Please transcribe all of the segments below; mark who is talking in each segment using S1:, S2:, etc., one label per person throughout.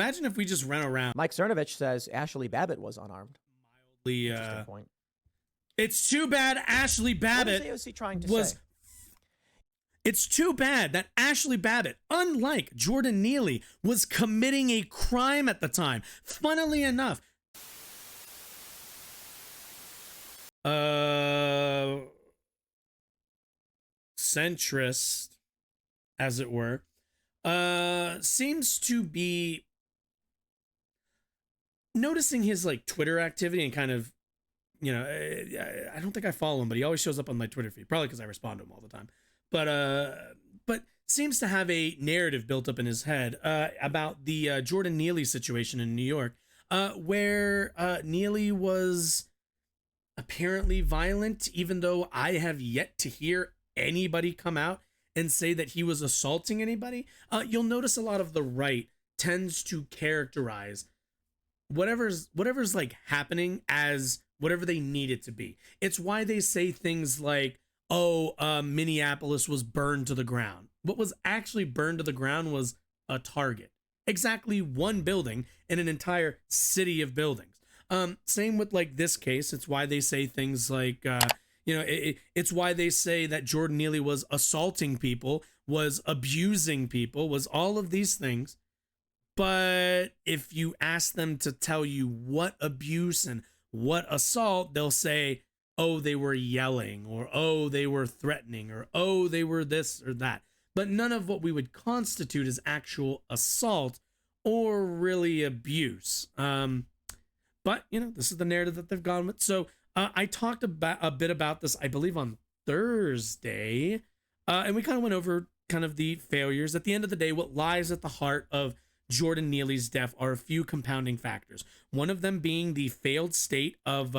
S1: Imagine if we just ran around.
S2: Mike Cernovich says Ashley Babbitt was unarmed. Interesting point.
S1: It's too bad Ashley Babbitt
S2: What is AOC trying to
S1: was.
S2: say?
S1: It's too bad that Ashley Babbitt, unlike Jordan Neely, was committing a crime at the time. Funnily enough, centrist, as it were, seems to be noticing his like Twitter activity and kind of, you know, I don't think I follow him, but he always shows up on my Twitter feed, probably because I respond to him all the time. But seems to have a narrative built up in his head about the Jordan Neely situation in New York, where Neely was apparently violent, even though I have yet to hear anybody come out and say that he was assaulting anybody. You'll notice a lot of the right tends to characterize whatever's like happening as whatever they need it to be. It's why they say things like, Minneapolis was burned to the ground. What was actually burned to the ground was a Target. Exactly one building in an entire city of buildings. Same with like this case. It's why they say things like, it's why they say that Jordan Neely was assaulting people, was abusing people, was all of these things. But if you ask them to tell you what abuse and what assault, they'll say, oh, they were yelling, or oh, they were threatening, or oh, they were this or that. But none of what we would constitute as actual assault or really abuse. But, this is the narrative that they've gone with. So I talked about a bit about this, I believe, on Thursday. And we kind of went over kind of the failures. At the end of the day, what lies at the heart of Jordan Neely's death are a few compounding factors. One of them being the failed state of...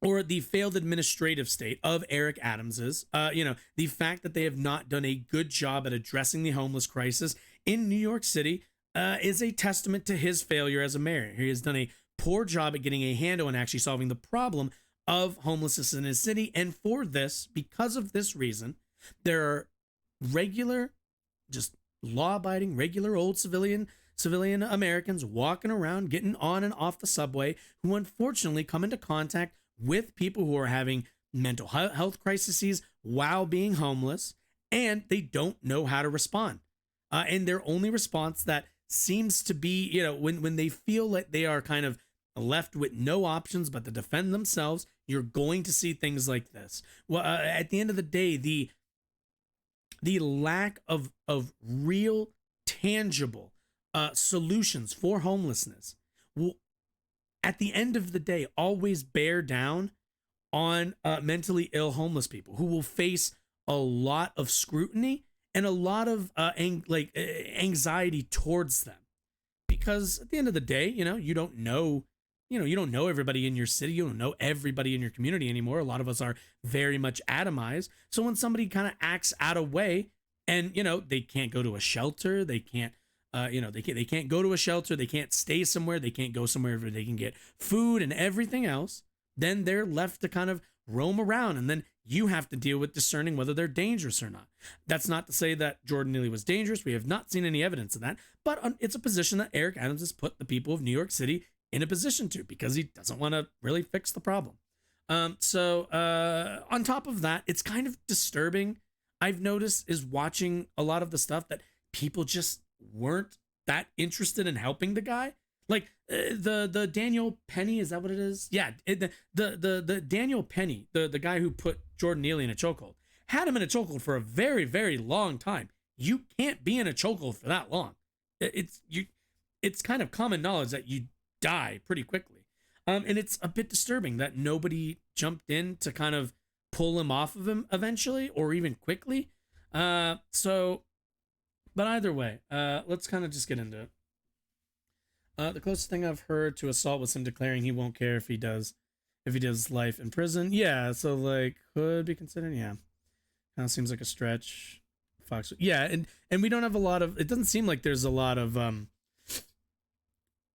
S1: or the failed administrative state of Eric Adams's, the fact that they have not done a good job at addressing the homeless crisis in New York City is a testament to his failure as a mayor. He has done a poor job at getting a handle on actually solving the problem of homelessness in his city. And for this, because of this reason, there are regular, just law-abiding, regular old civilian Americans walking around, getting on and off the subway, who unfortunately come into contact with people who are having mental health crises while being homeless, and they don't know how to respond. And their only response that seems to be, when they feel like they are kind of left with no options but to defend themselves, you're going to see things like this. Well, at the end of the day, the lack of real, tangible solutions for homelessness will, at the end of the day, always bear down on mentally ill homeless people who will face a lot of scrutiny and a lot of anxiety towards them. Because at the end of the day, you don't know everybody in your city. You don't know everybody in your community anymore. A lot of us are very much atomized. So when somebody kind of acts out of way and, they can't go to a shelter, they can't, they can't go to a shelter, they can't stay somewhere, they can't go somewhere where they can get food and everything else, then they're left to kind of roam around, and then you have to deal with discerning whether they're dangerous or not. That's not to say that Jordan Neely was dangerous. We have not seen any evidence of that, but it's a position that Eric Adams has put the people of New York City in a position to, because he doesn't want to really fix the problem. So on top of that, it's kind of disturbing, I've noticed, is watching a lot of the stuff that people just weren't that interested in helping the guy. Like the Daniel Penny, is that what it is? Yeah, the Daniel Penny, the guy who put Jordan Neely in a chokehold, had him in a chokehold for a very, very long time. You can't be in a chokehold for that long. It's kind of common knowledge that you die pretty quickly. And it's a bit disturbing that nobody jumped in to kind of pull him off of him eventually, or even quickly. But either way, let's kind of just get into it. The closest thing I've heard to assault was him declaring he won't care if he does life in prison. Yeah, so like could be considered. Yeah, kind of seems like a stretch. Fox. Yeah, and we don't have a lot of. It doesn't seem like there's a lot of.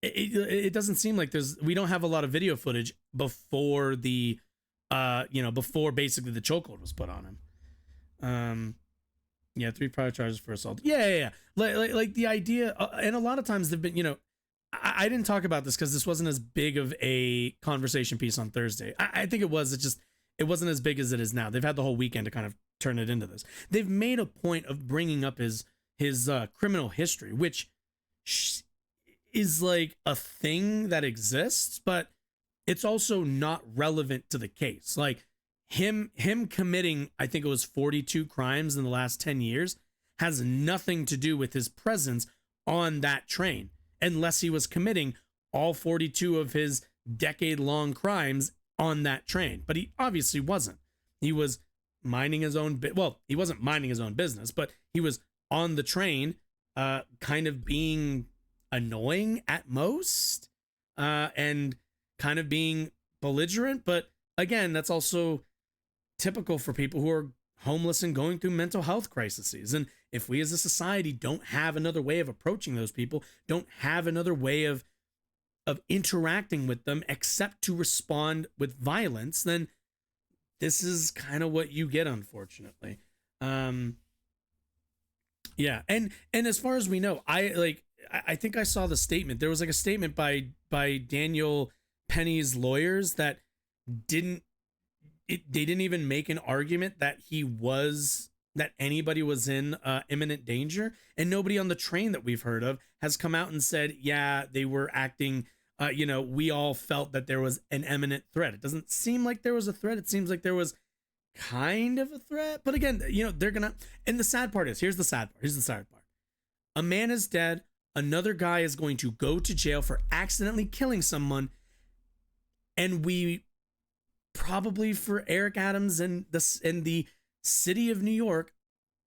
S1: It doesn't seem like we don't have a lot of video footage before the, before basically the chokehold was put on him. Yeah, 3 prior charges for assault. Yeah. Like the idea, and a lot of times they've been, I didn't talk about this because this wasn't as big of a conversation piece on Thursday. I think it was. It wasn't as big as it is now. They've had the whole weekend to kind of turn it into this. They've made a point of bringing up his criminal history, which is like a thing that exists, but it's also not relevant to the case. Like him committing, I think it was 42 crimes in the last 10 years, has nothing to do with his presence on that train, unless he was committing all 42 of his decade-long crimes on that train. But he obviously wasn't. He was minding his own he wasn't minding his own business, but he was on the train, kind of being annoying at most, and kind of being belligerent. But again, that's also typical for people who are homeless and going through mental health crises. And if we as a society don't have another way of approaching those people, don't have another way of interacting with them except to respond with violence, then this is kind of what you get, unfortunately. Yeah. And as far as we know, I think I saw the statement. There was like a statement by Daniel Penny's lawyers that they didn't even make an argument that anybody was in imminent danger. And nobody on the train that we've heard of has come out and said, yeah, they were acting, we all felt that there was an imminent threat. It doesn't seem like there was a threat. It seems like there was kind of a threat. But again, they're gonna, and the sad part is, here's the sad part. A man is dead. Another guy is going to go to jail for accidentally killing someone. And we probably, for Eric Adams and the city of New York,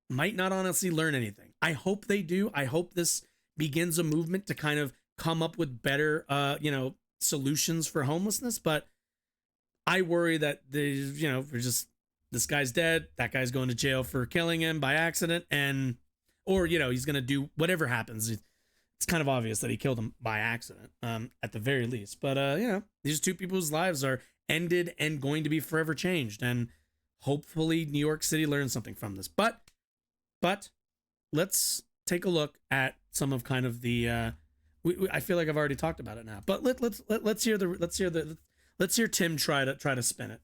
S1: might not honestly learn anything. I hope they do. I hope this begins a movement to kind of come up with better, solutions for homelessness. But I worry that we're just, this guy's dead. That guy's going to jail for killing him by accident, or he's going to do whatever happens. It's kind of obvious that he killed him by accident, at the very least. But these two people's lives are ended and going to be forever changed, and hopefully New York City learns something from this. But let's take a look at some of kind of the. I feel like I've already talked about it now, but let's hear Tim try to spin it.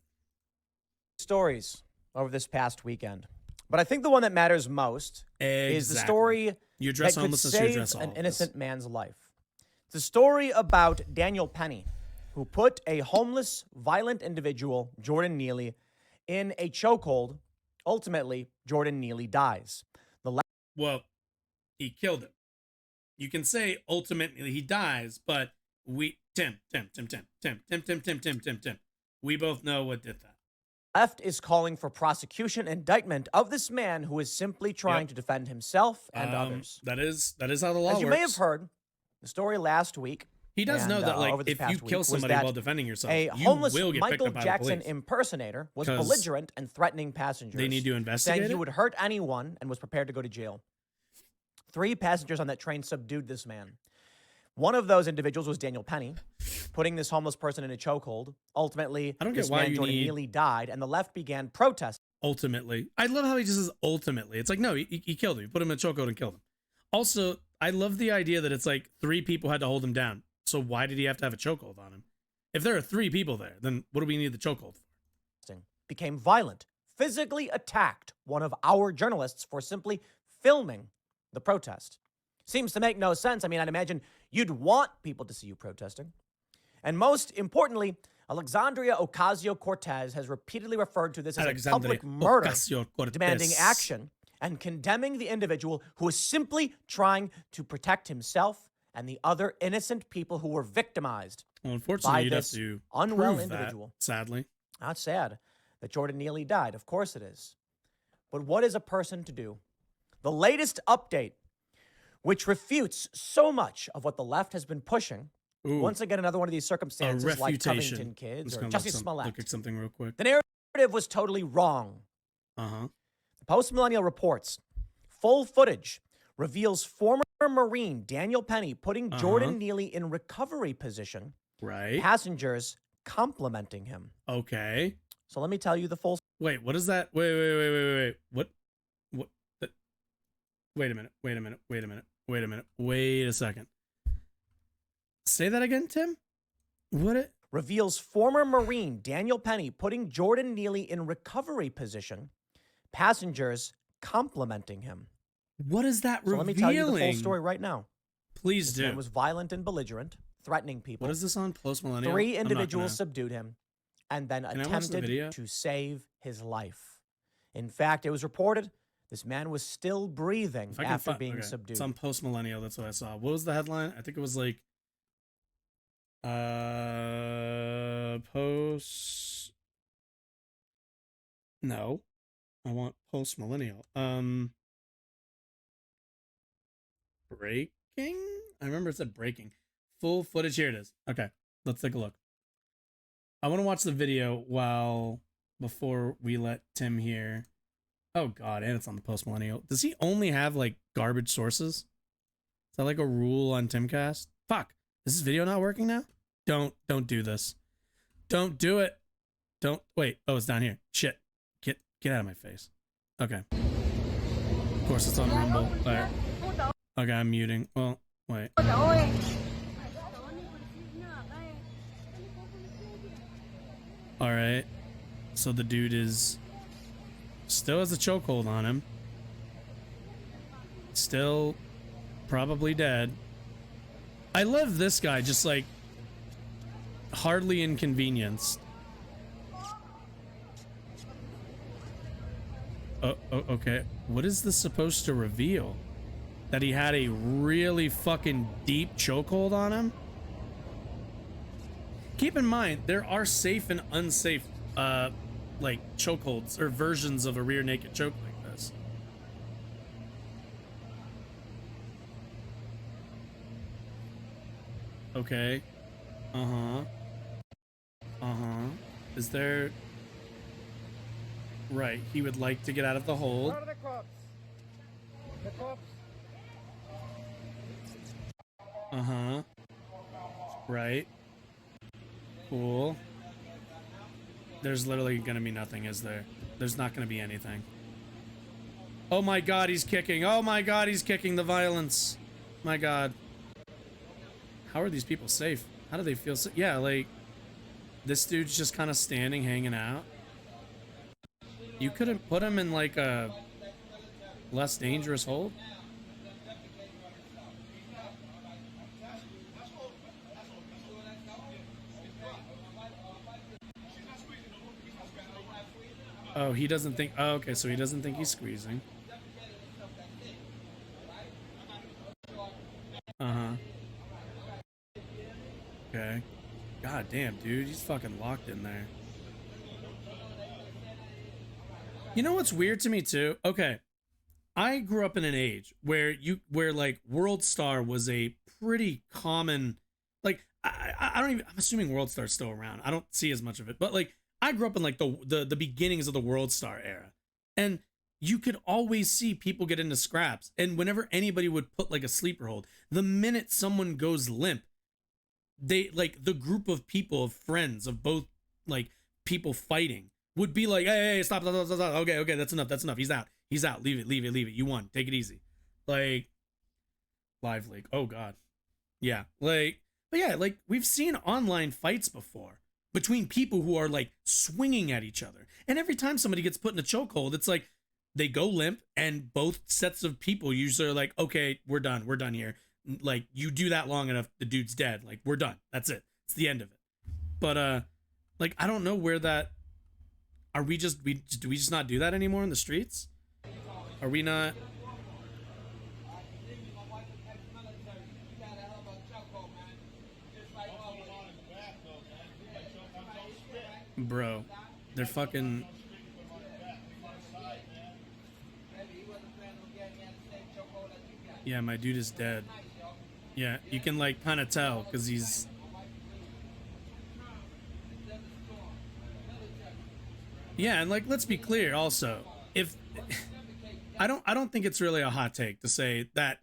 S2: Stories over this past weekend, but I think the one that matters most is the story
S1: you address
S2: that could
S1: homelessness,
S2: save
S1: you address all
S2: an
S1: of
S2: innocent
S1: this.
S2: man's life. It's a story about Daniel Penny, who put a homeless, violent individual, Jordan Neely, in a chokehold. Ultimately, Jordan Neely dies.
S1: Well, he killed him. You can say ultimately he dies, but Tim. We both know what did that.
S2: Left is calling for prosecution indictment of this man who is simply trying to defend himself and others.
S1: That is how the law works.
S2: As you may have heard, the story last week.
S1: He does know that, like, if you kill somebody while defending yourself, a homeless
S2: you will get Michael
S1: picked up
S2: Jackson
S1: by the
S2: impersonator was belligerent and threatening passengers.
S1: They need to investigate
S2: saying he would hurt anyone and was prepared to go to jail. 3 passengers on that train subdued this man. One of those individuals was Daniel Penny, putting this homeless person in a chokehold. Ultimately,
S1: I don't
S2: this
S1: get why
S2: man, Jordan Neely, died, and the left began protesting.
S1: Ultimately. I love how he just says ultimately. It's like, no, he killed him. He put him in a chokehold and killed him. Also, I love the idea that it's like 3 people had to hold him down. So why did he have to have a chokehold on him? If there are 3 people there, then what do we need the chokehold for?
S2: Became violent, physically attacked one of our journalists for simply filming the protest. Seems to make no sense. I mean, I'd imagine you'd want people to see you protesting. And most importantly, Alexandria Ocasio-Cortez has repeatedly referred to this as a public murder, demanding action and condemning the individual who is simply trying to protect himself and the other innocent people who were victimized
S1: unfortunately,
S2: by this unwell individual.
S1: Sadly.
S2: Not sad that Jordan Neely died. Of course it is. But what is a person to do? The latest update, which refutes so much of what the left has been pushing. Once again, another one of these circumstances like Covington Kids or Jussie Smollett.
S1: Look at something real quick.
S2: The narrative was totally wrong. The Post-Millennial reports full footage reveals former Marine Daniel Penny putting Jordan Neely in recovery position.
S1: Right.
S2: Passengers complimenting him.
S1: Okay.
S2: So let me tell you the full.
S1: Wait, what is that? Wait. What? Wait a minute. Wait a minute. Wait a minute. Wait a minute. Wait a second. Say that again, Tim? What it
S2: Reveals former Marine Daniel Penny putting Jordan Neely in recovery position. Passengers complimenting him.
S1: what is that
S2: So
S1: revealing?
S2: let me tell you the full story right now.
S1: Please
S2: This
S1: do.
S2: man was violent and belligerent, threatening people.
S1: What is this on? Post Millennial?
S2: 3 individuals subdued him and then
S1: Can I watch the video?
S2: attempted to save his life. In fact, it was reported this man was still breathing
S1: If I can
S2: after being subdued.
S1: It's on Post Millennial. That's what I saw. What was the headline? I think it was like post. No, I want Post Millennial. Breaking. I remember it said breaking. Full footage. Here it is. Okay, let's take a look. I want to watch the video before we let Tim hear. Oh God, and it's on the Post Millennial. Does he only have like garbage sources? Is that like a rule on Timcast? Fuck. Is this video not working now? Don't do this. Don't do it. Don't wait. Oh, it's down here. Shit. Get out of my face. Okay. Of course it's on Rumble. There. Okay, I'm muting. Well, wait. Alright. So the dude is still has a chokehold on him. Still probably dead. I love this guy, just like hardly inconvenienced. Oh, okay. What is this supposed to reveal? That he had a really fucking deep chokehold on him? Keep in mind, there are safe and unsafe like chokeholds or versions of a rear naked choke like this. Okay. Is there... Right, he would like to get out of the hold.
S3: Where are the cops? The cops?
S1: Right. Cool. There's literally gonna be nothing, is there? There's not gonna be anything. Oh my God, he's kicking. Oh my God, he's kicking. The violence. My God. How are these people safe? How do they feel safe? Yeah, like, this dude's just kind of standing, hanging out. You couldn't put him in like a less dangerous hold? Oh, he doesn't think... Oh, okay, so he doesn't think he's squeezing. Okay. God damn, dude. He's fucking locked in there. You know what's weird to me, too? Okay. I grew up in an age where like World Star was a pretty common... Like, I don't even... I'm assuming World Star's still around. I don't see as much of it. But, like, I grew up in like the beginnings of the World Star era, and you could always see people get into scraps. And whenever anybody would put like a sleeper hold, the minute someone goes limp, they like the group of people, of friends of both like people fighting would be like, hey, stop. Okay, that's enough. He's out. Leave it. You won. Take it easy. Like, live leak. Oh God, yeah. Like, but yeah, like we've seen online fights before between people who are like swinging at each other. And every time somebody gets put in a chokehold, it's like they go limp and both sets of people usually are like, okay, we're done here. Like, you do that long enough, the dude's dead. Like, we're done. That's it. It's the end of it. But, like, I don't know where that... do we just not do that anymore in the streets? Are we not... Bro, they're fucking... Yeah, my dude is dead. Yeah, you can like kind of tell because he's... Yeah, and like, let's be clear also, if... I don't think it's really a hot take to say that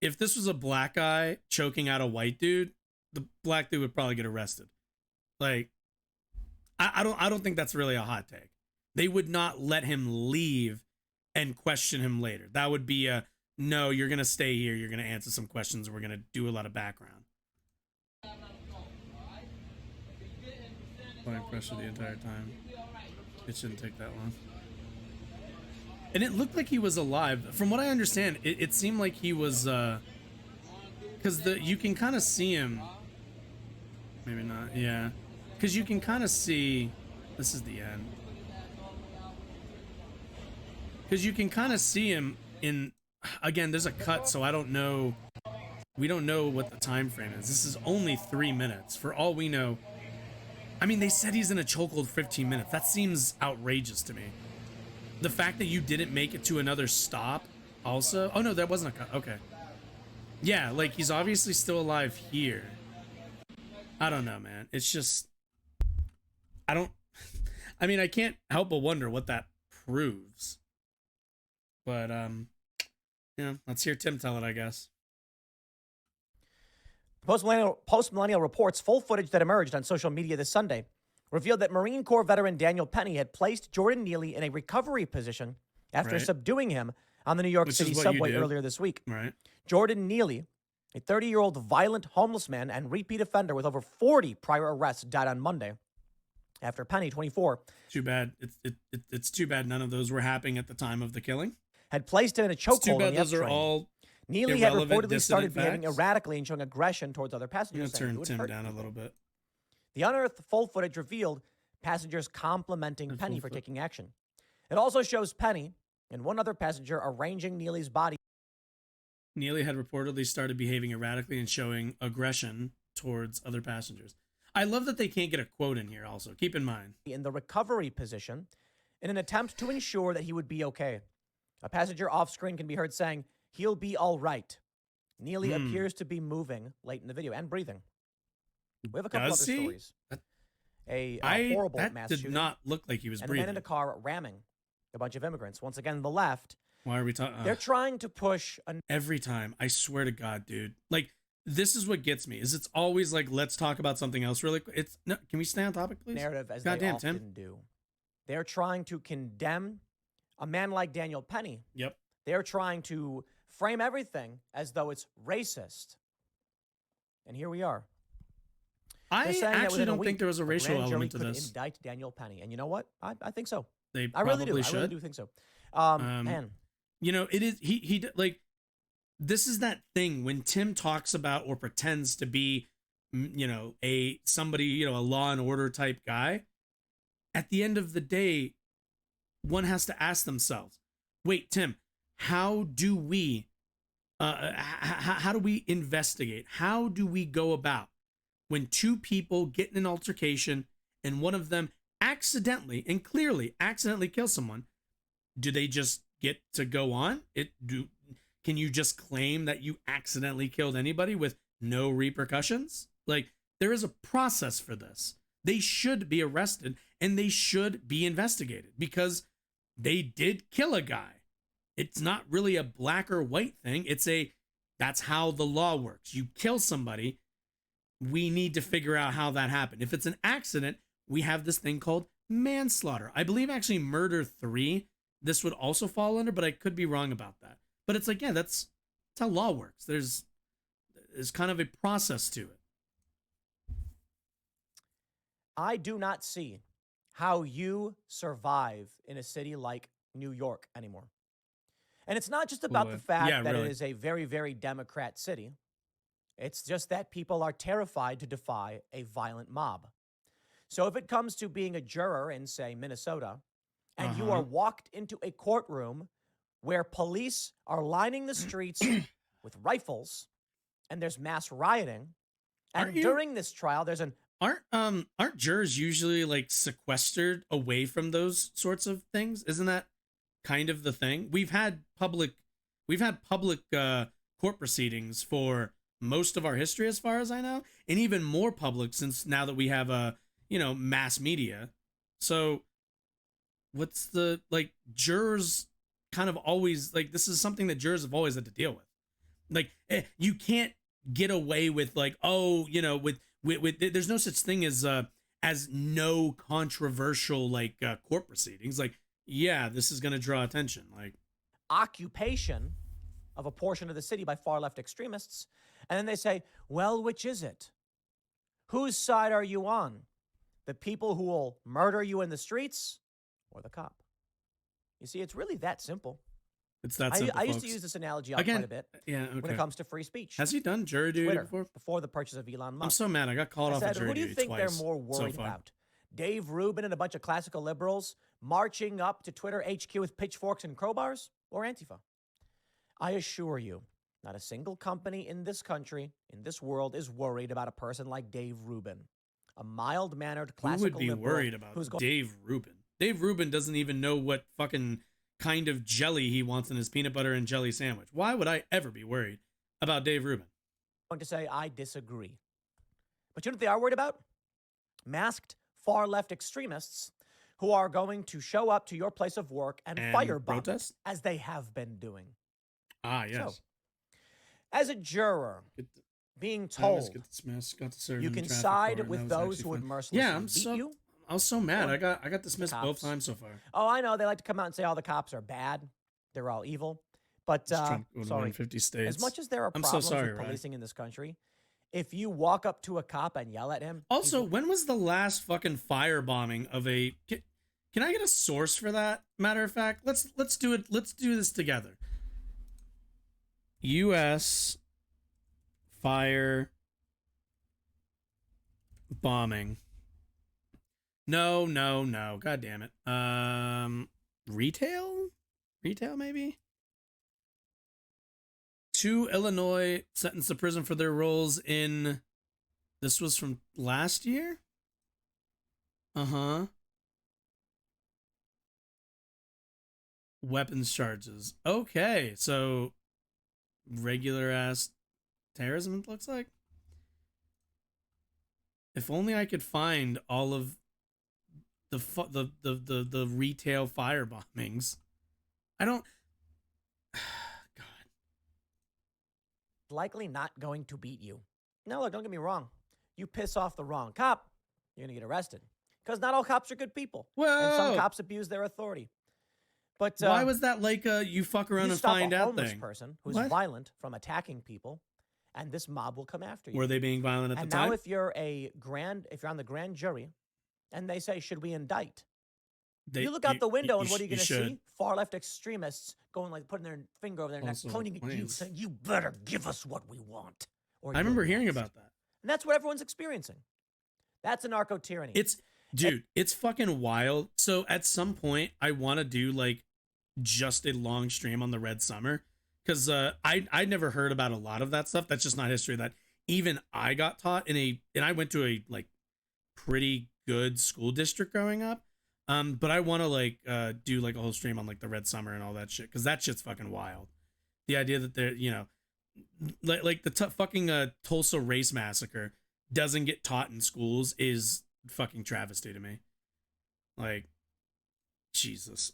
S1: if this was a black guy choking out a white dude, the black dude would probably get arrested. Like, I don't think that's really a hot take. They would not let him leave and question him later. That would be a No, you're gonna stay here. You're gonna answer some questions. We're gonna do a lot of background. Applying pressure the entire time. It shouldn't take that long. And it looked like he was alive. From what I understand, it seemed like he was, because you can kind of see him. Maybe not, yeah. Because you can kind of see, this is the end. Because you can kind of see him in, again, there's a cut, so I don't know. We don't know what the time frame is. This is only 3 minutes. For all we know, I mean, they said he's in a chokehold 15 minutes. That seems outrageous to me. The fact that you didn't make it to another stop also. Oh, no, that wasn't a cut. Okay. Yeah, like, he's obviously still alive here. I don't know, man. It's just, I don't, I mean, I can't help but wonder what that proves. But, yeah, let's hear Tim tell it, I guess.
S2: Post-Millennial Reports full footage that emerged on social media this Sunday revealed that Marine Corps veteran Daniel Penny had placed Jordan Neely in a recovery position after subduing him on the New York City subway earlier this week.
S1: Right.
S2: Jordan Neely, a 30-year-old violent homeless man and repeat offender with over 40 prior arrests, died on Monday after Penny, 24,
S1: too bad. It's too bad none of those were happening at the time of the killing.
S2: Had placed him in a chokehold on the
S1: those
S2: F
S1: are
S2: train.
S1: all
S2: Neely had reportedly started
S1: facts.
S2: behaving erratically and showing aggression towards other
S1: I'm
S2: passengers.
S1: gonna turn Tim down a little bit.
S2: The unearthed full footage revealed passengers complimenting Penny for taking action. It also shows Penny and one other passenger arranging Neely's body.
S1: Neely had reportedly started behaving erratically and showing aggression towards other passengers. I love that they can't get a quote in here also. Keep in mind.
S2: In the recovery position in an attempt to ensure that he would be okay. A passenger off screen can be heard saying, "He'll be all right." Neely appears to be moving late in the video and breathing. We have a couple other stories. A horrible mass shooting.
S1: That did not look like he was breathing.
S2: And a man in a car ramming a bunch of immigrants. Once again, the left.
S1: Why are we talking?
S2: They're trying to push.
S1: Every time, I swear to God, dude. Like, this is what gets me. Is it's always like, let's talk about something else really quick. It's no. Can we stay on topic, please?
S2: Narrative as they often do. They're trying to condemn a man like Daniel Penny.
S1: Yep.
S2: They're trying to frame everything as though it's racist. And here we are.
S1: I actually don't think there was a racial element to this.
S2: Indict Daniel Penny, and you know what? I think so.
S1: They
S2: I really do.
S1: should.
S2: I really do think so. Man,
S1: you know, it is he like, this is that thing when Tim talks about or pretends to be, you know, somebody, you know, a law and order type guy. At the end of the day, one has to ask themselves, wait, Tim, how do we investigate? How do we go about when two people get in an altercation and one of them accidentally and clearly accidentally kills someone? Do they just get to go on? Can you just claim that you accidentally killed anybody with no repercussions? Like, there is a process for this. They should be arrested and they should be investigated because they did kill a guy. It's not really a black or white thing. That's how the law works. You kill somebody, we need to figure out how that happened. If it's an accident, we have this thing called manslaughter. I believe actually murder 3, this would also fall under, but I could be wrong about that. But it's like, yeah, that's how law works. There's kind of a process to it.
S2: I do not see how you survive in a city like New York anymore. And it's not just about the fact that it is a very, very Democrat city. It's just that people are terrified to defy a violent mob. So if it comes to being a juror in, say, Minnesota, and you are walked into a courtroom where police are lining the streets with rifles and there's mass rioting, and during this trial, there's an
S1: aren't jurors usually like sequestered away from those sorts of things? Isn't that kind of the thing? We've had public court proceedings for most of our history, as far as I know, and even more public since now that we have mass media. So what's the, like, jurors kind of always, like, this is something that jurors have always had to deal with. Like, you can't get away with, like, with there's no such thing as no controversial, like, court proceedings. Like, yeah, this is going to draw attention. Like,
S2: occupation of a portion of the city by far left extremists. And then they say, well, which is it? Whose side are you on? The people who will murder you in the streets or the cop? You see, it's really that simple.
S1: It's that simple,
S2: I used to
S1: folks.
S2: use this analogy quite a bit
S1: Yeah, okay.
S2: when it comes to free speech.
S1: Has he done jury duty
S2: Twitter,
S1: before?
S2: the purchase of Elon Musk.
S1: I'm so mad. I got called off of jury
S2: who do you
S1: duty
S2: think
S1: twice
S2: they're more worried
S1: so far.
S2: about? Dave Rubin and a bunch of classical liberals marching up to Twitter HQ with pitchforks and crowbars, or Antifa? I assure you, not a single company in this country, in this world, is worried about a person like Dave Rubin, a mild-mannered classical
S1: Who would be
S2: liberal
S1: worried about
S2: who's
S1: Dave Rubin? Dave Rubin doesn't even know what fucking kind of jelly he wants in his peanut butter and jelly sandwich. Why would I ever be worried about Dave Rubin?
S2: going to say, I disagree. But you know what they are worried about? Masked far-left extremists who are going to show up to your place of work and firebomb
S1: protest,
S2: as they have been doing.
S1: Ah, yes.
S2: So, as a juror, being
S1: I always
S2: told
S1: get this mess, got to serve
S2: you
S1: in the
S2: can
S1: traffic
S2: side
S1: court, and
S2: with
S1: that was
S2: those
S1: actually
S2: who would
S1: fun.
S2: mercilessly
S1: Yeah,
S2: beat you.
S1: I was so mad.
S2: or
S1: I got dismissed both
S2: cops.
S1: times so far.
S2: Oh, I know. They like to come out and say all the cops are bad. They're all evil. But
S1: Just trying to go to
S2: sorry,
S1: 150 states.
S2: as much as there are
S1: I'm so
S2: problems
S1: sorry,
S2: with
S1: Ryan.
S2: policing in this country, if you walk up to a cop and yell at him,
S1: Also, when was the last fucking firebombing of a? Can I get a source for that? Matter of fact, let's do it. Let's do this together. U.S. fire bombing. No. God damn it. Retail maybe. 2 Illinois sentenced to prison for their roles in. This was from last year? Uh-huh. Weapons charges. Okay, so regular ass terrorism, it looks like. If only I could find all of the retail fire bombings. I don't. God.
S2: likely not going to beat you. Now, look, don't get me wrong. You piss off the wrong cop, you're going to get arrested. Because not all cops are good people.
S1: Whoa.
S2: And some cops abuse their authority. But
S1: why was that like a you fuck around
S2: you
S1: and
S2: stop
S1: find
S2: a
S1: out
S2: homeless
S1: thing?
S2: person who's
S1: What?
S2: violent from attacking people, and this mob will come after you.
S1: Were they being violent at
S2: and
S1: the time?
S2: now if you're on the grand jury, and they say, should we indict? You look out the window, and what are you going to see? Far left extremists going like putting their finger over their neck,
S1: Also,
S2: pointing at you,
S1: please.
S2: saying, "You better give us what we want." Or
S1: I remember
S2: you're
S1: hearing
S2: next."
S1: about that.
S2: And that's what everyone's experiencing. That's a narco tyranny.
S1: It's fucking wild. So at some point, I want to do like just a long stream on the Red Summer, because I never heard about a lot of that stuff. That's just not history that even I got taught and I went to a like pretty good school district growing up. But I want to like do like a whole stream on like the Red Summer and all that shit, because that shit's fucking wild. The idea that they're, you know, like the fucking Tulsa race massacre doesn't get taught in schools is fucking travesty to me. Like, Jesus.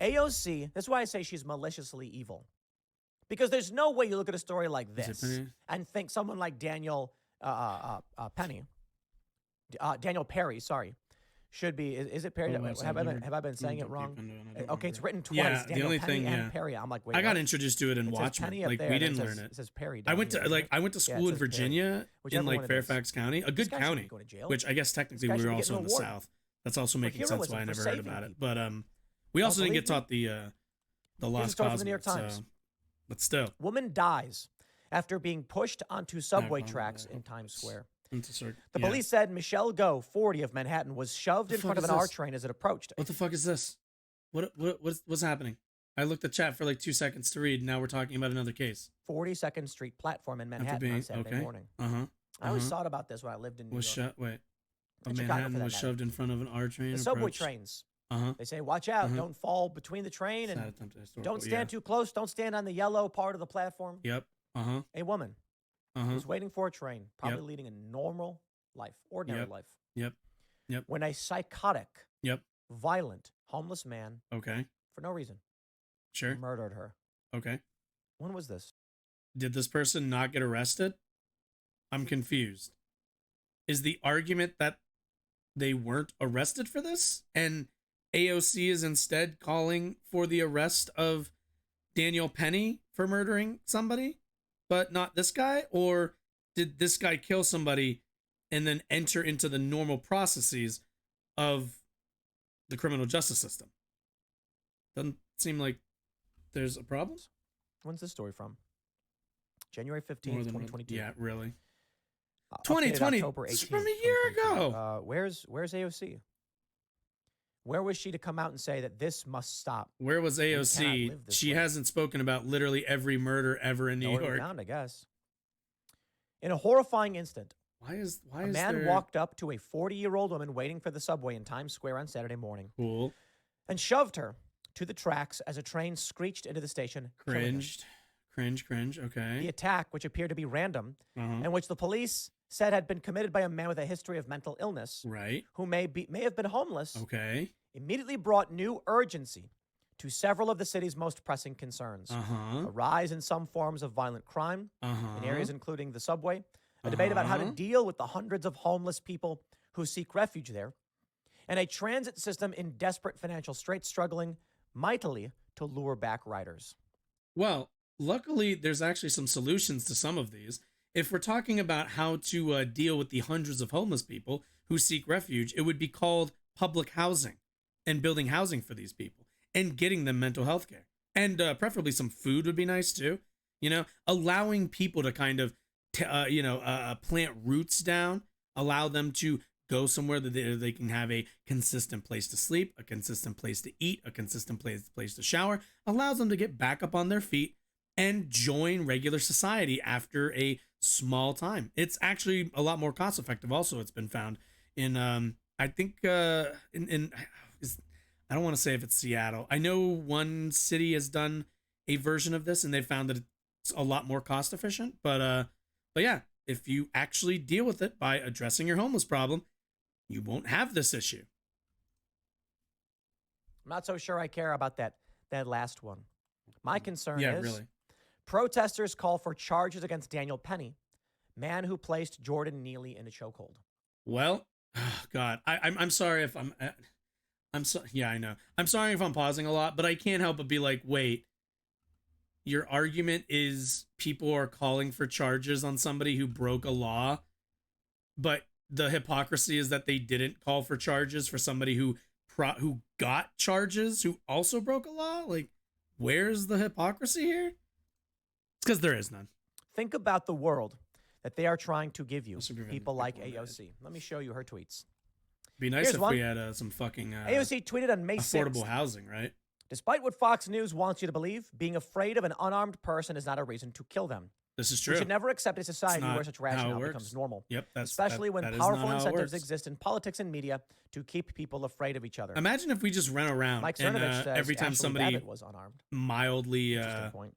S2: AOC, that's why I say she's maliciously evil. Because there's no way you look at a story like this and think someone like Daniel Perry, sorry, should be, is it Perry? Have I been saying it wrong? Okay, it's written twice.
S1: Yeah,
S2: Daniel
S1: the only
S2: Penny
S1: thing,
S2: and Perry. I'm like, wait,
S1: I got
S2: what?
S1: introduced to it in
S2: It says
S1: Watchmen.
S2: Penny up
S1: Like,
S2: there,
S1: we
S2: and
S1: didn't
S2: it
S1: learn
S2: says-
S1: it.
S2: It says Perry.
S1: I
S2: down
S1: went
S2: here,
S1: to
S2: doesn't
S1: like
S2: it?
S1: I went to
S2: Yeah, it
S1: school in
S2: says Perry.
S1: Virginia,
S2: Whichever
S1: in
S2: one
S1: like
S2: it
S1: Fairfax County, a good
S2: guy shouldn't be
S1: county,
S2: going to jail.
S1: which I guess technically
S2: guy
S1: we
S2: should
S1: were
S2: be
S1: also
S2: getting
S1: in
S2: an
S1: the
S2: award
S1: South. That's also making sense
S2: heroism,
S1: why I
S2: for
S1: never heard
S2: saving
S1: about it.
S2: people.
S1: But we also didn't
S2: believe
S1: get taught the Lost
S2: story from
S1: Cause.
S2: the New York Times.
S1: So, but still,
S2: Woman dies after being pushed onto subway
S1: well,
S2: tracks
S1: I
S2: in
S1: hope
S2: Times
S1: it's-
S2: Square.
S1: The
S2: The police said Michelle Go, 40 of Manhattan, was shoved
S1: The
S2: in front
S1: fuck
S2: of
S1: is
S2: an R
S1: this?
S2: train as it approached.
S1: What the fuck is this? What's happening? I looked at chat for like 2 seconds to read. Now we're talking about another case.
S2: 42nd Street platform in Manhattan on Saturday morning. I always thought about this when I lived in New York.
S1: Wait.
S2: And Chicago,
S1: Manhattan
S2: for that
S1: was
S2: matter.
S1: shoved in front of an R train.
S2: The subway
S1: approach.
S2: trains.
S1: Uh-huh.
S2: They say, watch out,
S1: Uh-huh.
S2: don't fall between the train, and don't stand too close. Don't stand on the yellow part of the platform.
S1: Yep. Uh-huh.
S2: A woman
S1: Uh-huh.
S2: who's waiting for a train, probably
S1: Yep.
S2: leading a normal life, ordinary
S1: Yep.
S2: life.
S1: Yep. Yep.
S2: When a psychotic,
S1: Yep.
S2: violent, homeless man,
S1: Okay.
S2: for no reason,
S1: Sure.
S2: murdered her.
S1: Okay.
S2: When was this?
S1: Did this person not get arrested? I'm confused. Is the argument that they weren't arrested for this, and AOC is instead calling for the arrest of Daniel Penny for murdering somebody, but not this guy? Or did this guy kill somebody and then enter into the normal processes of the criminal justice system? Doesn't seem like there's a problem.
S2: When's this story from? January 15th,
S1: More than
S2: 2022.
S1: Yeah, really.
S2: Updated
S1: 2020.
S2: October
S1: It's
S2: 18th,
S1: from a year
S2: 2022.
S1: ago.
S2: Where's AOC? Where was she to come out and say that this must stop?
S1: Where was
S2: cannot
S1: AOC?
S2: live this
S1: She
S2: way.
S1: hasn't spoken about literally every murder ever in New
S2: Nowhere to be
S1: York.
S2: found, I guess. In a horrifying instant,
S1: Why is
S2: a man walked up to a 40-year-old woman waiting for the subway in Times Square on Saturday morning
S1: Cool.
S2: and shoved her to the tracks as a train screeched into the station. killing her.
S1: Cringe. Okay.
S2: The attack, which appeared to be random,
S1: Uh-huh.
S2: and which the police said had been committed by a man with a history of mental illness,
S1: Right.
S2: who may have been homeless,
S1: Okay.
S2: immediately brought new urgency to several of the city's most pressing concerns.
S1: Uh-huh.
S2: A rise in some forms of violent crime
S1: Uh-huh.
S2: in areas including the subway, a debate about how to deal with the hundreds of homeless people who seek refuge there, and a transit system in desperate financial straits struggling mightily to lure back riders.
S1: Well, luckily, there's actually some solutions to some of these. If we're talking about how to deal with the hundreds of homeless people who seek refuge, it would be called public housing and building housing for these people and getting them mental health care. And preferably some food would be nice too. You know, allowing people to kind of, plant roots down, allow them to go somewhere that they can have a consistent place to sleep, a consistent place to eat, a consistent place to shower, allows them to get back up on their feet and join regular society after a small time. It's actually a lot more cost effective. Also, it's been found in I think I don't want to say if it's Seattle. I know one city has done a version of this and they found that it's a lot more cost efficient. But yeah, if you actually deal with it by addressing your homeless problem, you won't have this issue.
S2: I'm not so sure I care about that last one. My concern is
S1: really.
S2: protesters call for charges against Daniel Penny, man who placed Jordan Neely in a chokehold.
S1: Well, oh God, I'm sorry if yeah, I know. I'm sorry if I'm pausing a lot, but I can't help but be like, wait, your argument is people are calling for charges on somebody who broke a law, but the hypocrisy is that they didn't call for charges for somebody who got charges who also broke a law? Like, where's the hypocrisy here? It's because there is none.
S2: Think about the world that they are trying to give you,
S1: This would be really
S2: people like
S1: people in
S2: AOC. Let me show you her tweets.
S1: Be nice
S2: Here's
S1: if
S2: one.
S1: we had some fucking
S2: AOC tweeted on May 6th.
S1: affordable housing, right?
S2: Despite what Fox News wants you to believe, being afraid of an unarmed person is not a reason to kill them.
S1: This is
S2: We
S1: true.
S2: should never accept a society
S1: not
S2: where such
S1: how it
S2: rationale
S1: works.
S2: becomes normal.
S1: Yep,
S2: Especially when
S1: that is
S2: powerful
S1: not how it
S2: incentives
S1: works.
S2: exist in politics and media to keep people afraid of each other.
S1: Imagine if we just ran around
S2: Mike
S1: and
S2: Cernovich says
S1: every time
S2: Ashley
S1: somebody
S2: Babbitt was unarmed.
S1: mildly
S2: Interesting point.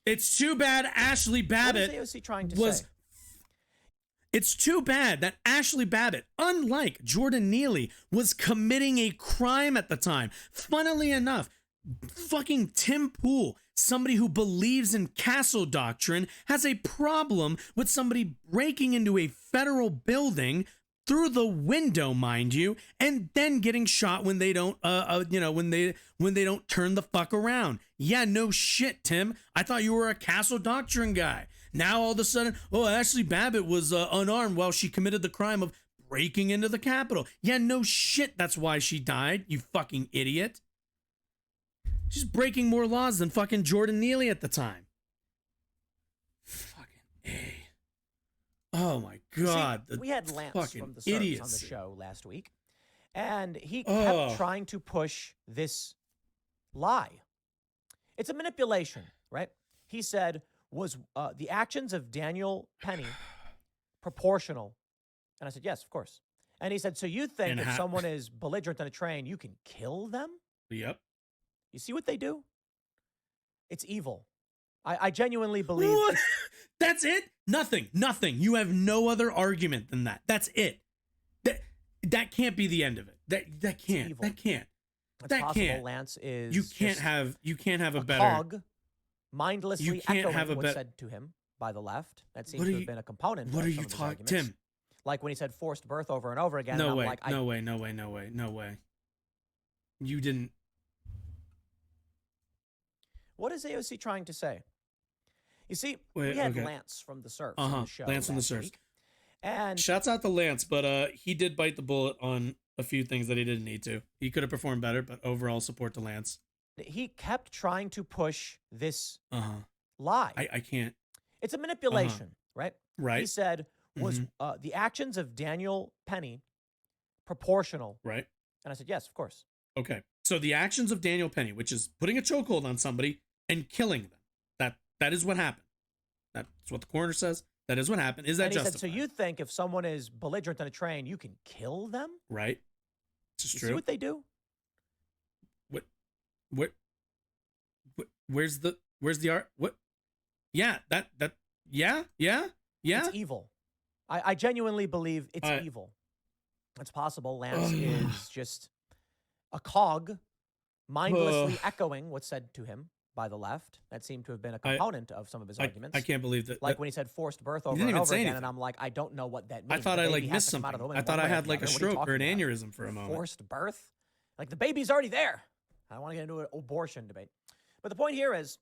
S1: it's too bad Ashley
S2: What
S1: Babbitt
S2: is AOC trying to
S1: was
S2: say?
S1: It's too bad that Ashley Babbitt, unlike Jordan Neely, was committing a crime at the time. Funnily enough, fucking Tim Pool, somebody who believes in castle doctrine, has a problem with somebody breaking into a federal building through the window, mind you, and then getting shot when they don't when they don't turn the fuck around. Yeah, no shit, Tim. I thought you were a castle doctrine guy. Now all of a sudden, oh, Ashley Babbitt was unarmed while she committed the crime of breaking into the Capitol. Yeah, no shit. That's why she died, you fucking idiot. She's breaking more laws than fucking Jordan Neely at the time. Fucking A. Oh my God.
S2: See, we had Lance
S1: fucking
S2: from the Service on the
S1: idiocy.
S2: show last week, and he kept trying to push this lie. It's a manipulation, right? He said, was the actions of Daniel Penny proportional? And I said, yes, of course. And he said, so you think
S1: And
S2: if
S1: how-
S2: someone is belligerent on a train, you can kill them?
S1: Yep.
S2: You see what they do? It's evil. I genuinely believe.
S1: What? That's it? Nothing. You have no other argument than that. That's it. That can't be the end of it. That can't.
S2: evil.
S1: That can't.
S2: It's
S1: That
S2: possible
S1: can't.
S2: Lance is
S1: You can't
S2: just
S1: have a
S2: a
S1: better.
S2: cog mindlessly
S1: You can't
S2: echoing
S1: have a
S2: what's
S1: bet-
S2: said to him by the left. That seems
S1: What
S2: to
S1: are
S2: have
S1: you-
S2: been a component.
S1: What
S2: of
S1: are
S2: some
S1: you
S2: of his
S1: talking,
S2: arguments.
S1: Tim?
S2: Like when he said forced birth over and over again. and
S1: No
S2: I'm
S1: way.
S2: like,
S1: No way. You didn't.
S2: What is AOC trying to say? You see,
S1: Wait,
S2: we had
S1: okay.
S2: Lance from the Surfs on the show
S1: Lance from the
S2: last
S1: Surfs.
S2: week, and
S1: Shouts out to Lance, but he did bite the bullet on a few things that he didn't need to. He could have performed better, but overall support to Lance.
S2: he kept trying to push this
S1: Uh-huh.
S2: lie.
S1: I can't.
S2: It's a manipulation, right?
S1: Right.
S2: He said, was the actions of Daniel Penny proportional?
S1: Right.
S2: And I said, yes, of course.
S1: Okay. So the actions of Daniel Penny, which is putting a chokehold on somebody and killing them, that is what happened. That's what the coroner says. That is what happened. Is that
S2: And he
S1: justified?
S2: said, so you think if someone is belligerent on a train, you can kill them?
S1: Right. This is
S2: You
S1: true.
S2: see what they do?
S1: What? Where's the art? What? Yeah. Yeah.
S2: It's evil. I genuinely believe it's evil. It's possible Lance is just a cog mindlessly echoing what's said to him by the left. That seemed to have been a component of some of his arguments.
S1: I can't believe that.
S2: Like when he said forced birth over
S1: didn't
S2: and
S1: even
S2: over
S1: say
S2: again,
S1: anything.
S2: and I'm like, I don't know what that means.
S1: I thought
S2: The
S1: I
S2: baby
S1: like
S2: has
S1: missed
S2: to come out of
S1: something.
S2: the womb
S1: I
S2: in
S1: thought
S2: one
S1: I
S2: way or
S1: had
S2: the
S1: like a
S2: other. What are you
S1: stroke or an
S2: talking about?
S1: aneurysm for a moment.
S2: Forced birth? Like the baby's already there. I don't want to get into an abortion debate. But the point here is,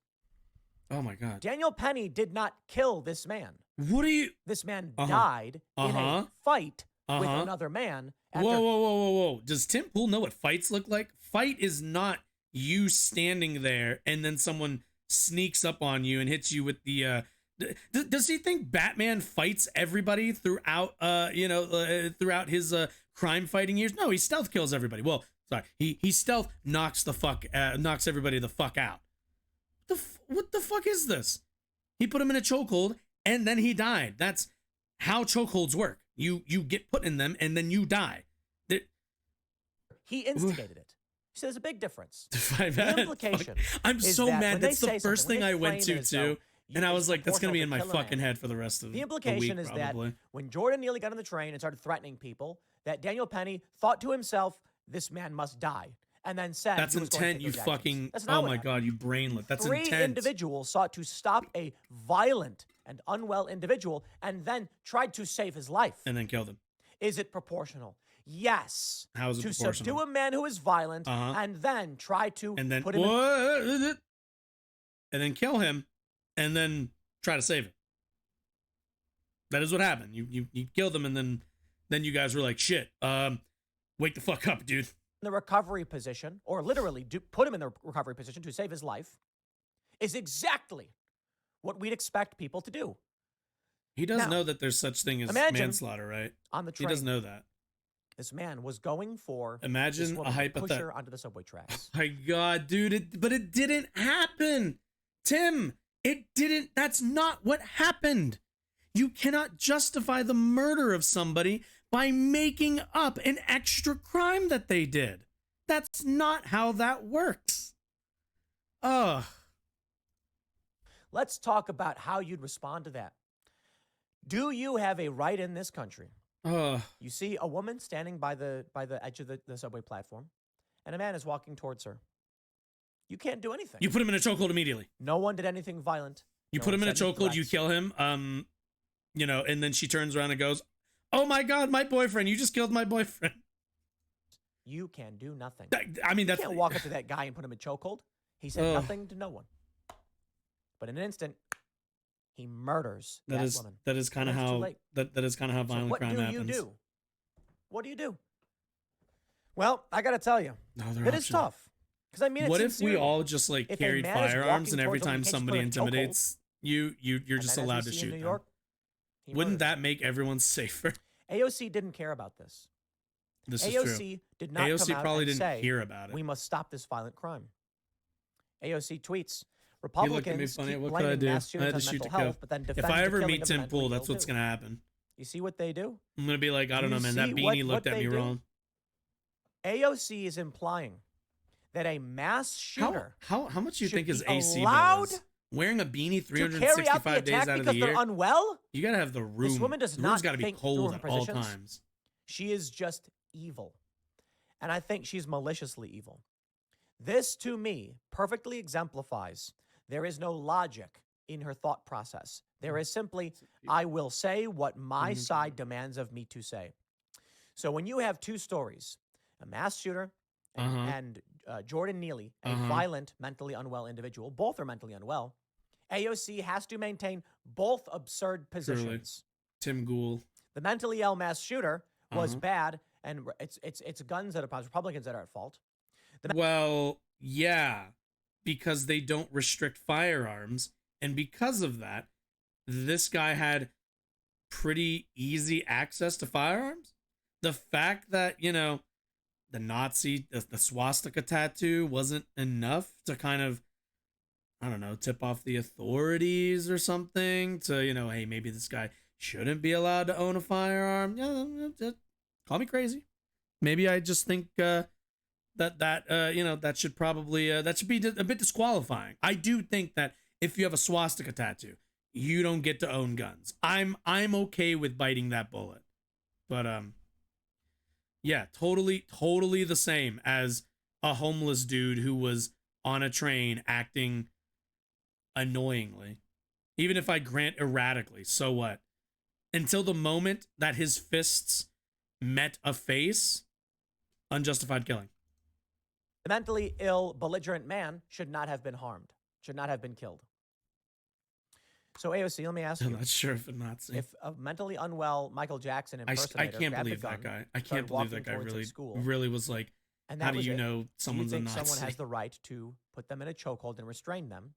S1: Oh my God.
S2: Daniel Penny did not kill this man.
S1: What are you?
S2: This man died in a fight with another man.
S1: Whoa. Does Tim Pool know what fights look like? Fight is not you standing there and then someone sneaks up on you and hits you with the does he think Batman fights everybody throughout throughout his crime fighting years? No, he stealth kills everybody. Well, sorry. He stealth knocks everybody the fuck out. What the fuck is this? He put him in a chokehold and then he died. That's how chokeholds work. You get put in them and then you die.
S2: He instigated it. So there's a big difference.
S1: The
S2: implication
S1: I'm
S2: is
S1: so
S2: that
S1: mad.
S2: when
S1: That's
S2: they
S1: the
S2: say
S1: first
S2: something,
S1: thing
S2: when
S1: I
S2: they
S1: went
S2: frame
S1: to
S2: it as
S1: too.
S2: though
S1: And I
S2: it's
S1: was like, that's going to be in my
S2: proportional to
S1: fucking
S2: kill a
S1: head for the rest of
S2: The implication
S1: week,
S2: is
S1: probably.
S2: that when Jordan Neely got on the train and started threatening people, that Daniel Penny thought to himself, this man must die. And then said,
S1: that's
S2: he was going to
S1: intent,
S2: take
S1: you
S2: those actions.
S1: fucking,
S2: That's not
S1: oh
S2: what
S1: my
S2: happened.
S1: God, you brainlet. That's
S2: Three
S1: intent.
S2: individuals sought to stop a violent and unwell individual and then tried to save his life.
S1: And then killed him.
S2: Is it proportional? Yes.
S1: How is it
S2: to
S1: proportional?
S2: subdue a man who is violent and then try to
S1: and then
S2: put him in
S1: and then kill him and then try to save him. That is what happened. You killed him and then you guys were like, shit, wake the fuck up, dude.
S2: the recovery position, or literally put him in the recovery position to save his life, is exactly what we'd expect people to do.
S1: He does
S2: Now,
S1: know that there's such thing as
S2: imagine
S1: manslaughter, right?
S2: On the train,
S1: He does know that.
S2: this man was going for
S1: Imagine
S2: this
S1: a
S2: woman to push
S1: hypothetical.
S2: her onto the subway tracks.
S1: My God, dude, but it didn't happen. Tim, it didn't. That's not what happened. You cannot justify the murder of somebody by making up an extra crime that they did. That's not how that works. Ugh.
S2: Let's talk about how you'd respond to that. Do you have a right in this country? You see a woman standing by the edge of the subway platform, and a man is walking towards her. You can't do anything.
S1: You put him in a chokehold immediately.
S2: No one did anything violent.
S1: You
S2: No
S1: put
S2: one
S1: him in a
S2: said any
S1: chokehold, you
S2: threats.
S1: kill him, and then she turns around and goes, "Oh my God, my boyfriend, you just killed my boyfriend."
S2: You can do nothing.
S1: I mean,
S2: You
S1: that's
S2: can't walk up to that guy and put him in chokehold. He said nothing to no one. But in an instant, he murders that woman.
S1: That is kind of
S2: And it's too
S1: how
S2: late.
S1: that is kind of how violent crime happens.
S2: What do you do? What do you do? Well, I got to tell you, it is tough. Because I mean,
S1: what
S2: it's
S1: if we all just like
S2: If a
S1: carried
S2: man is
S1: firearms
S2: walking
S1: and every
S2: towards a
S1: time
S2: woman, he
S1: somebody
S2: takes her in a chokehold,
S1: intimidates you, you're
S2: and
S1: just
S2: then as
S1: allowed
S2: we
S1: to
S2: see in
S1: shoot
S2: New
S1: them?
S2: York, he
S1: Wouldn't
S2: murders.
S1: that make everyone safer?
S2: AOC didn't care about this.
S1: This is
S2: AOC
S1: true.
S2: did not
S1: AOC
S2: come out
S1: probably
S2: and
S1: didn't
S2: say,
S1: hear about it.
S2: we must stop this violent crime. AOC tweets,
S1: You looked at me
S2: Republicans
S1: funny.
S2: keep
S1: What could I
S2: blaming
S1: do?
S2: mass
S1: I had
S2: shootings
S1: to
S2: on
S1: shoot
S2: mental
S1: to kill.
S2: health, but then
S1: If
S2: defend
S1: I
S2: the
S1: ever
S2: killing
S1: meet
S2: of
S1: Tim
S2: mentally
S1: Pool, that's
S2: ill
S1: what's
S2: too.
S1: gonna happen.
S2: You see what they do?
S1: I'm gonna be like, I don't
S2: You
S1: know, man. That
S2: see
S1: beanie
S2: what
S1: looked at
S2: they
S1: me
S2: do?
S1: wrong.
S2: AOC is implying that a mass shooter
S1: How much do you
S2: should
S1: think his
S2: be
S1: AC
S2: allowed
S1: bill is? Wearing a beanie
S2: to carry out the
S1: 365 days
S2: attack
S1: out of the
S2: because
S1: year.
S2: they're unwell?
S1: You gotta have the room.
S2: This woman does
S1: the room's
S2: not
S1: gotta be
S2: think through
S1: cold
S2: her
S1: at all
S2: positions.
S1: times.
S2: She is just evil. And I think she's maliciously evil. This, to me, perfectly exemplifies there is no logic in her thought process. There is simply, I will say what my side demands of me to say. So when you have two stories, a mass shooter and Jordan Neely, a violent, mentally unwell individual, both are mentally unwell, AOC has to maintain both absurd positions.
S1: Tim Gould.
S2: The mentally ill mass shooter was
S1: Uh-huh.
S2: bad, and it's guns that are Republicans that are at fault.
S1: Well, yeah, because they don't restrict firearms, and because of that, this guy had pretty easy access to firearms. The fact that, you know, the Nazi, the swastika tattoo wasn't enough to kind of, I don't know, tip off the authorities or something to, you know, hey, maybe this guy shouldn't be allowed to own a firearm. Yeah, call me crazy. Maybe I just think that should probably that should be a bit disqualifying. I do think that if you have a swastika tattoo, you don't get to own guns. I'm okay with biting that bullet. But yeah, totally the same as a homeless dude who was on a train acting annoyingly. Even if I grant erratically, so what? Until the moment that his fists met a face, unjustified killing.
S2: The mentally ill, belligerent man should not have been harmed, should not have been killed. So AOC, let me ask
S1: I'm
S2: you.
S1: not sure if a Nazi.
S2: If a mentally unwell Michael Jackson
S1: I
S2: impersonator
S1: can't
S2: grabbed
S1: believe
S2: a gun,
S1: that guy. I
S2: started
S1: can't believe that
S2: walking
S1: guy
S2: towards
S1: really
S2: his school,
S1: really was like,
S2: and
S1: how
S2: that
S1: do
S2: was
S1: you
S2: it,
S1: know someone's
S2: do you
S1: a
S2: think
S1: Nazi?
S2: someone has the right to put them in a chokehold and restrain them?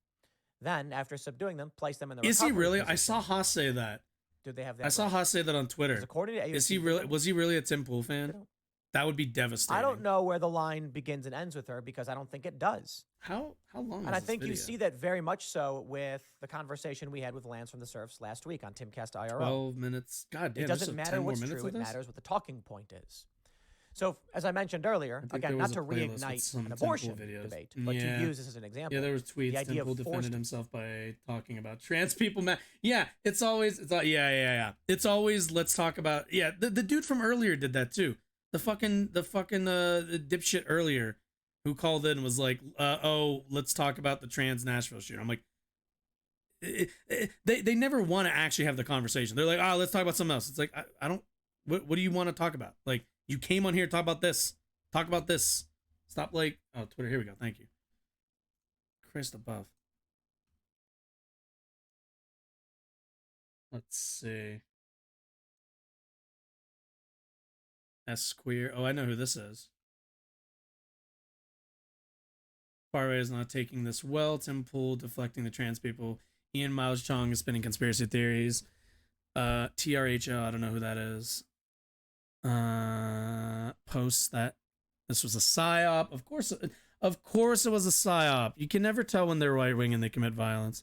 S2: Then, after subduing them, place them in the
S1: Is he
S2: recovery
S1: really? I
S2: position?
S1: saw Haas say that.
S2: Do they have that?
S1: I saw
S2: right?
S1: Haas say that on
S2: 'Cause
S1: Twitter.
S2: according to AOC,
S1: Is he
S2: they
S1: really?
S2: don't.
S1: Was he really a Tim Pool
S2: They
S1: fan?
S2: don't.
S1: That would be devastating.
S2: I don't know where the line begins and ends with her because I don't think it does.
S1: How long?
S2: And I
S1: is this
S2: think you
S1: video?
S2: see that very much so with the conversation we had with Lance from the Surfs last week on Timcast IRL.
S1: 12 minutes. God damn.
S2: It
S1: there's
S2: doesn't
S1: still
S2: matter
S1: 10 more
S2: what's
S1: minutes
S2: true,
S1: of
S2: it
S1: this?
S2: matters what the talking point is. So, as I mentioned earlier,
S1: I think
S2: again,
S1: there
S2: not
S1: was
S2: to
S1: a playlist with
S2: reignite
S1: some
S2: an
S1: Tim Pool
S2: abortion
S1: videos.
S2: debate, but
S1: Yeah.
S2: to use this as an example.
S1: Yeah, there was tweets.
S2: The idea
S1: Tim
S2: of
S1: Pool defended
S2: forced-
S1: himself by talking about trans people. Yeah, it's always yeah. It's always let's talk about The dude from earlier did that too. The fucking dipshit earlier who called in was like, oh, let's talk about the trans Nashville shooter. I'm like, they never want to actually have the conversation. They're like, oh, let's talk about something else. It's like I don't. What do you want to talk about? Like, you came on here to talk about this. Talk about this. Stop like, oh, Twitter. Here we go. Thank you. Christ above. Let's see. S queer. Oh, I know who this is. Farway is not taking this well. Tim Pool deflecting the trans people. Ian Miles Chong is spinning conspiracy theories. TRHO, I don't know who that is. Posts that this was a psyop. Of course it was a psyop. You can never tell when they're right wing and they commit violence.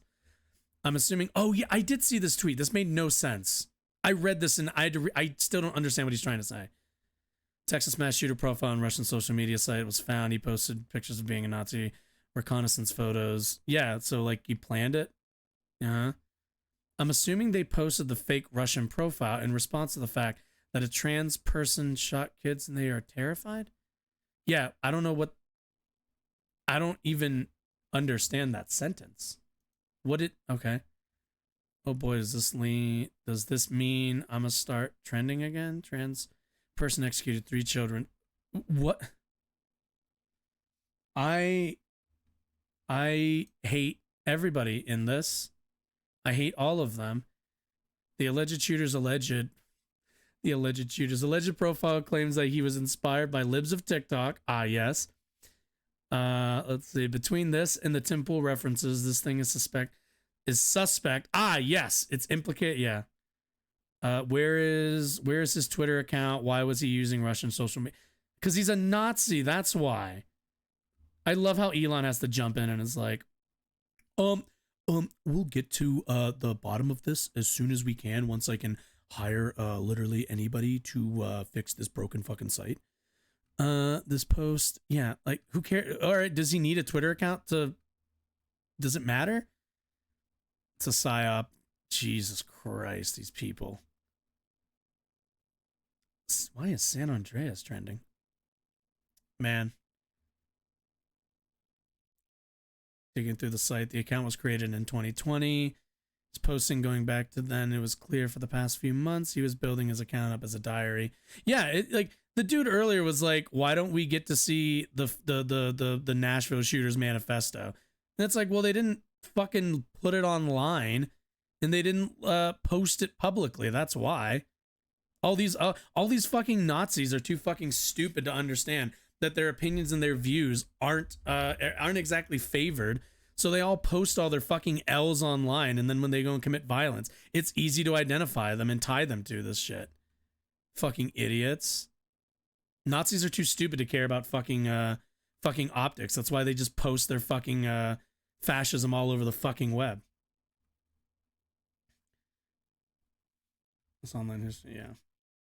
S1: I'm assuming. Oh yeah, I did see this tweet. This made no sense. I read this and I still don't understand what he's trying to say. Texas mass shooter profile on Russian social media site was found. He posted pictures of being a Nazi, reconnaissance photos. Yeah, so like you planned it. Yeah. I'm assuming they posted the fake Russian profile in response to the fact that a trans person shot kids and they are terrified. Yeah, I don't even understand that sentence. Okay. Oh boy, does this mean I'm gonna start trending again? Trans person executed 3 children. What? I hate everybody in this. I hate all of them. The alleged shooter's alleged profile claims that he was inspired by libs of TikTok. Ah, yes. Let's see. Between this and the Tim Pool references, this thing is suspect. Ah, yes. It's implicated. Yeah. Where is his Twitter account? Why was he using Russian social media? Because he's a Nazi. That's why. I love how Elon has to jump in and is like, we'll get to the bottom of this as soon as we can. Once I can hire literally anybody to fix this broken fucking site. This post, yeah, like who cares? All right, does he need a Twitter account does it matter? It's a psyop. Jesus Christ, these people. Why is San Andreas trending? Man. Digging through the site, the account was created in 2020. His posting going back to then, it was clear for the past few months he was building his account up as a diary. Yeah, like the dude earlier was like, why don't we get to see the Nashville shooters manifesto? And it's like, well, they didn't fucking put it online, and they didn't post it publicly. That's why. All these fucking Nazis are too fucking stupid to understand that their opinions and their views aren't exactly favored. So they all post all their fucking L's online, and then when they go and commit violence, it's easy to identify them and tie them to this shit. Fucking idiots. Nazis are too stupid to care about fucking optics. That's why they just post their fucking fascism all over the fucking web. This online history, yeah.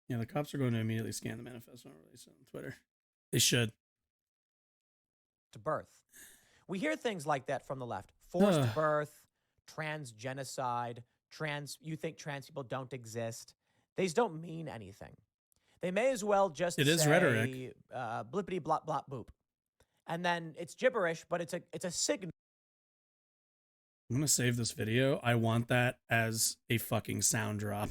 S1: Yeah, the cops are going to immediately scan the manifesto and release it on Twitter. They should.
S2: To birth. We hear things like that from the left. Forced birth, trans genocide, you think trans people don't exist. These don't mean anything. They may as well just
S1: say, is rhetoric.
S2: Blippity blop blop boop. And then it's gibberish, but it's a signal.
S1: I'm going to save this video. I want that as a fucking sound drop.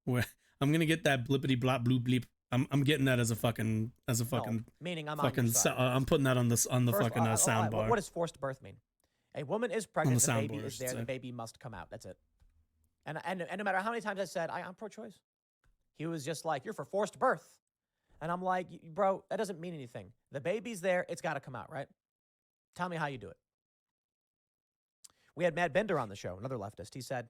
S1: Where I'm going to get that blippity blop bloop bleep. I'm getting that as a fucking
S2: meaning I'm
S1: fucking
S2: on your side.
S1: I'm putting that on the fucking sound bar.
S2: What does forced birth mean? A woman is pregnant, the baby is there, the baby must come out. That's it. And no matter how many times I said I'm pro-choice, he was just like, you're for forced birth. And I'm like, bro, that doesn't mean anything. The baby's there, it's got to come out, right? Tell me how you do it. We had Matt Bender on the show, another leftist. He said,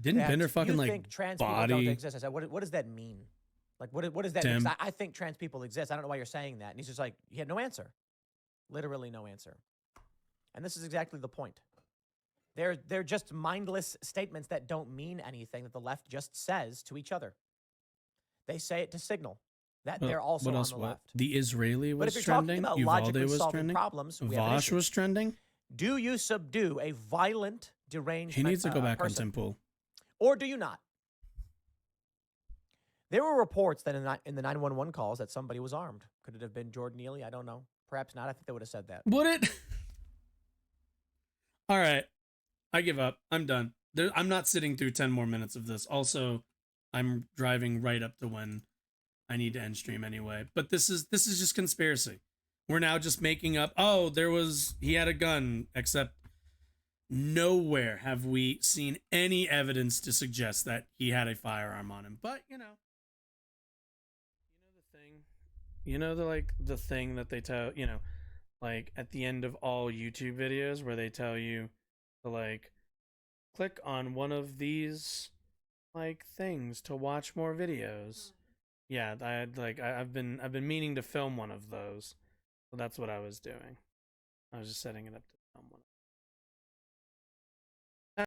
S1: didn't Bender fucking
S2: you
S1: like
S2: think trans
S1: body?
S2: People don't exist? I said, what does that mean? Like, what does that mean? I think trans people exist. I don't know why you're saying that. And he's just like, he had no answer. Literally no answer. And this is exactly the point. They're just mindless statements that don't mean anything that the left just says to each other. They say it to signal that they're also on the left.
S1: The Israeli was
S2: but if you're
S1: trending.
S2: Talking about logically solving problems,
S1: Vosh was trending.
S2: Do you subdue a violent, deranged
S1: He needs to go back
S2: person?
S1: on Tim Pool.
S2: Or do you not? There were reports that in the 911 calls that somebody was armed. Could it have been Jordan Neely? I don't know. Perhaps not. I think they would have said that.
S1: Would it? All right. I give up. I'm done. I'm not sitting through 10 more minutes of this. Also, I'm driving right up to when I need to end stream anyway. But this is just conspiracy. We're now just making up, he had a gun, except nowhere have we seen any evidence to suggest that he had a firearm on him. But, the thing that they tell, like at the end of all YouTube videos where they tell you to like click on one of these like things to watch more videos. Yeah, I've been meaning to film one of those. So that's what I was doing. I was just setting it up to film one.